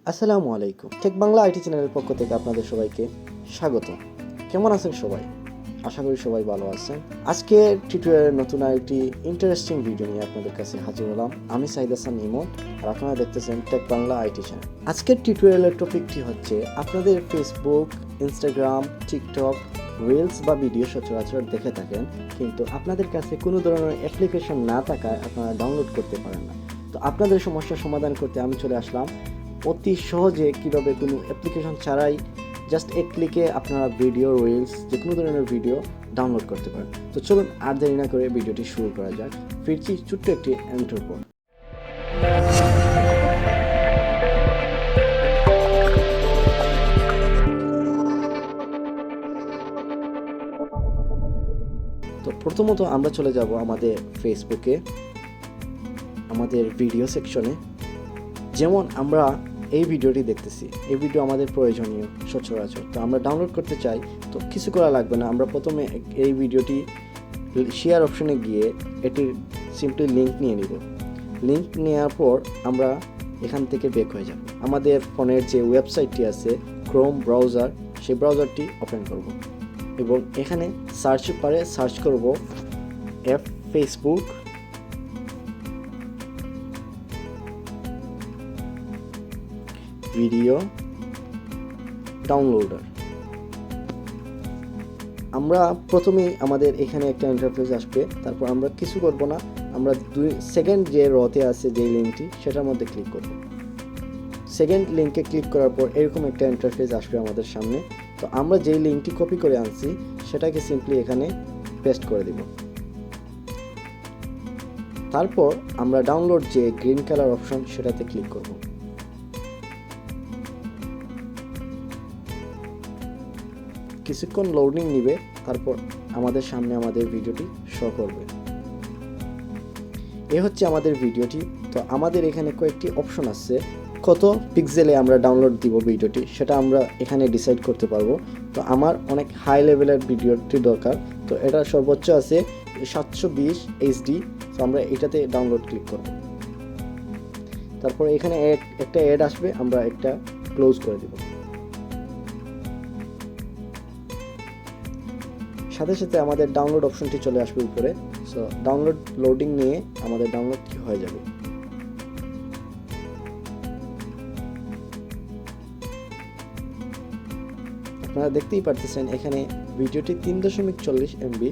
আসসালামু আলাইকুম। Take Bangla IT চ্যানেলের পক্ষ থেকে আপনাদের সবাইকে স্বাগত। কেমন আছেন সবাই? আশা করি সবাই ভালো আছেন। আজকের টিউটোরিয়ালের নতুন আরেকটি ইন্টারেস্টিং ভিডিও নিয়ে আপনাদের কাছে হাজির হলাম। আমি সাইদ হাসান ইমন, আর আপনারা দেখতেছেন টেক বাংলা আইটি চ্যানেল। আজকের টিউটোরিয়ালের টপিকটি হচ্ছে আপনাদের ফেসবুক, ইনস্টাগ্রাম, টিকটক রিলস বা ভিডিও সচরাচর দেখে থাকেন, কিন্তু আপনাদের কাছে কোনো ধরনের অ্যাপ্লিকেশন না থাকায় আপনারা ডাউনলোড করতে পারেন না। তো আপনাদের সমস্যার সমাধান করতে আমি চলে আসলাম অতি সহজে কিভাবে কোনো অ্যাপ্লিকেশন ছাড়াই জাস্ট এক ক্লিকে আপনারা ভিডিও, রিলস, যে কোনো ধরনের ভিডিও ডাউনলোড করতে পারেন। তো চলুন আর দেরি না করে ভিডিওটি শুরু করা যাক। ফিরছি ছোট্ট একটি এন্টার পর। তো প্রথমত আমরা চলে যাব আমাদের ফেসবুকে, আমাদের ভিডিও সেকশনে। যেমন আমরা এই ভিডিওটি দেখতেছি, এই ভিডিও আমাদের প্রয়োজনীয় সচরাচর, তো আমরা ডাউনলোড করতে চাই। তো কিছু করা লাগবে না, আমরা প্রথমে এই ভিডিওটি শেয়ার অপশনে গিয়ে এটির সিম্পলি লিঙ্ক নিয়ে নিব। লিঙ্ক নেওয়ার পর আমরা এখান থেকে বেক হয়ে যাব। আমাদের ফোনের যে ওয়েবসাইটটি আছে, ক্রোম ব্রাউজার, সেই ব্রাউজারটি ওপেন করব এবং এখানে সার্চ বারে সার্চ করব ফেসবুক ভিডিও ডাউনলোডার। আমরা প্রথমেই আমাদের এখানে একটা ইন্টারফেস আসবে, তারপর আমরা কিছু করব না, আমরা 2 সেকেন্ড যে রতে আছে যে লিঙ্কটি, সেটার মধ্যে ক্লিক করব। সেকেন্ড লিঙ্কে ক্লিক করার পর এরকম একটা ইন্টারফেস আসবে আমাদের সামনে। তো আমরা যেই লিঙ্কটি কপি করে আনছি সেটাকে সিম্পলি এখানে পেস্ট করে দিব। তারপর আমরা ডাউনলোড যে গ্রিন কালার অপশন সেটাতে ক্লিক করব। কিছুক্ষণ লোডিং নিবে, তারপর আমাদের সামনে আমাদের ভিডিওটি শো করবে। এ হচ্ছে আমাদের ভিডিওটি। তো আমাদের এখানে কয়েকটি অপশন আছে, কত পিক্সেলে আমরা ডাউনলোড দিব ভিডিওটি সেটা আমরা এখানে ডিসাইড করতে পারবো। তো আমার অনেক হাই লেভেলের ভিডিওটি দরকার, তো এটা সর্বোচ্চ আছে 720 HD। তো আমরা এটাতে ডাউনলোড ক্লিক করব। তারপর এখানে একটা অ্যাড আসবে, আমরা একটা ক্লোজ করে দিব। সাথে সাথে আমাদের ডাউনলোড অপশনটি চলে আসবে উপরে। সো ডাউনলোড লোডিং নিয়ে আমাদের ডাউনলোড কি হয়ে যাবে। আপনারা দেখতেই পারতেছেন এখানে ভিডিওটি 3.40 MB।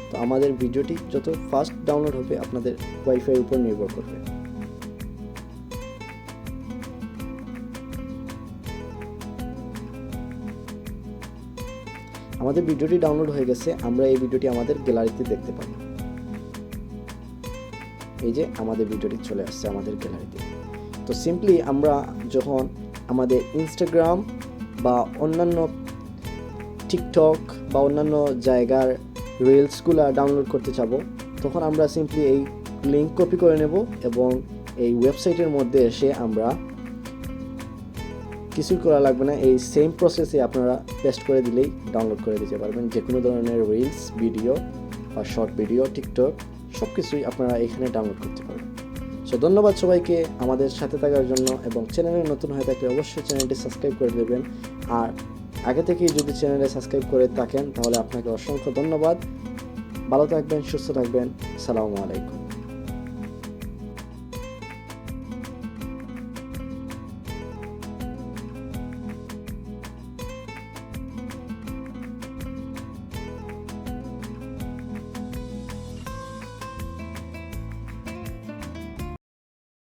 তো আমাদের ভিডিওটি যত ফাস্ট ডাউনলোড হবে আপনাদের ওয়াইফাই উপর নির্ভর করবে। আমাদের ভিডিওটি ডাউনলোড হয়ে গেছে, আমরা এই ভিডিওটি আমাদের গ্যালারিতে দেখতে পাবো। এই যে আমাদের ভিডিওটি চলে আসছে আমাদের গ্যালারিতে। তো সিম্পলি আমরা যখন আমাদের ইনস্টাগ্রাম বা অন্যান্য টিকটক বা অন্যান্য জায়গার রিলসগুলো ডাউনলোড করতে চাবো, তখন আমরা সিম্পলি এই লিঙ্ক কপি করে নেব এবং এই ওয়েবসাইটের মধ্যে এসে আমরা কিছুই করা লাগবে না, এই সেম প্রসেসে আপনারা পেস্ট করে দিলেই ডাউনলোড করে দিতে পারবেন। যে কোনো ধরনের রিলস, ভিডিও বা শর্ট ভিডিও, টিকটক সব কিছুই আপনারা এখানে ডাউনলোড করতে পারবেন। সো ধন্যবাদ সবাইকে আমাদের সাথে থাকার জন্য, এবং চ্যানেলে নতুন হয়ে থাকলে অবশ্যই চ্যানেলটি সাবস্ক্রাইব করে দেবেন। আর আগে থেকেই যদি চ্যানেলে সাবস্ক্রাইব করে থাকেন তাহলে আপনাকে অসংখ্য ধন্যবাদ। ভালো থাকবেন, সুস্থ থাকবেন। আসসালামু আলাইকুম।